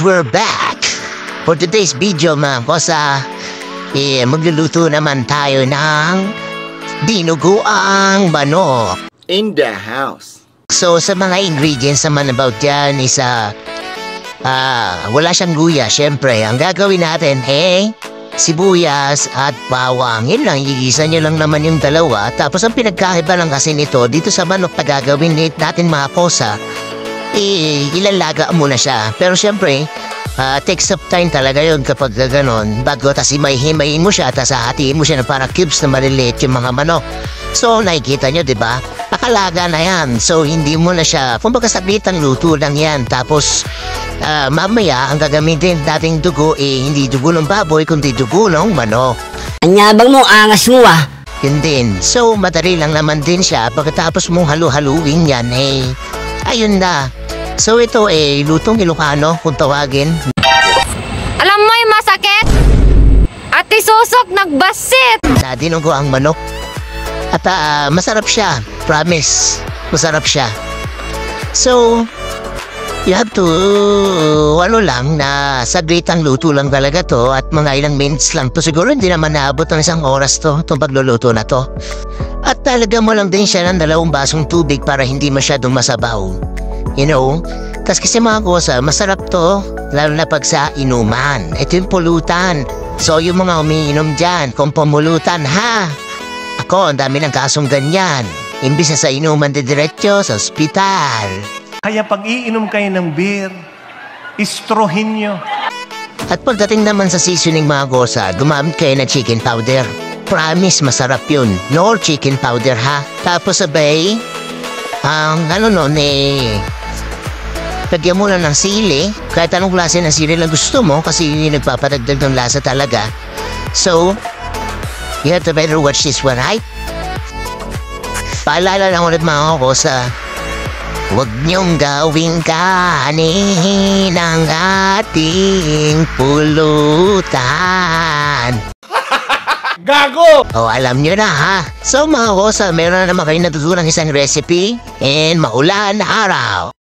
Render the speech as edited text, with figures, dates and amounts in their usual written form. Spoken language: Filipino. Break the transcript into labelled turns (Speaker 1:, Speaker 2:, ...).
Speaker 1: we're back! For today's video mga kosa, magluluto naman tayo ng dinuguang manok.
Speaker 2: In the house.
Speaker 1: So sa mga ingredients naman about yan is wala siyang luya, syempre. Ang gagawin natin sibuyas at bawang. Yun lang, igisa nyo lang naman yung dalawa. Tapos ang pinagkaiba lang kasi nito, dito sa manok na gagawin natin mga kosa, ilalaga muna siya. Pero syempre, takes up time talaga yun kapag ganon. Bago, tas himayin mo siya, tas hahatiin mo siya na parang cubes na maliliit yung mga manok. So, nakikita nyo, diba? Pakalaga na yan. So, hindi mo na siya, kumbaga saglitang luto lang yan. Tapos, mamaya, ang gagamitin dating dugo, hindi dugo ng baboy, kundi dugo ng manok.
Speaker 3: Anyabang mo, angas mo
Speaker 1: Yun din. So, madali lang naman din siya. Pagkatapos mong halu-haluin yan, ayun na. So, ito lutong Ilocano, kung tawagin.
Speaker 4: Alam mo yung masakit? At isusok nagbasit!
Speaker 1: Na dinugo ang manok. At masarap siya. Promise. Masarap siya. So, you have to, lang, na saglit ang luto lang talaga to at mga ilang minutes lang to. Siguro hindi naman naabot ng isang oras to, itong pagluluto na to. At talaga mo lang din siya ng 2 basong tubig para hindi masyadong masabaw. You know? Tas kasi mga kosa, masarap to, lalo na pag sa inuman. Ito yung pulutan. So yung mga umiinom dyan, kung pumulutan ha. Ako, ang dami ng kasong ganyan. Imbis na sa inuman diretso sa ospital.
Speaker 5: Kaya pag iinom kayo ng beer, istrohin nyo.
Speaker 1: At pagdating naman sa seasoning mga kosa, gumamit kayo ng chicken powder. Promise, masarap yun. No chicken powder ha. Tapos sabay, lagyan mo lang ng sili. Kahit anong klase ng sili lang gusto mo kasi yun yung nagpapadagdag ng lasa talaga. So, you have to better watch this one, right? Paalala lang ulit mga kosa. Huwag niyong gawing kanin ang ating pulutan.
Speaker 2: Gago!
Speaker 1: Alam nyo na ha. So mga kosa, meron na naman kayo natutunan isang recipe and maulan na araw.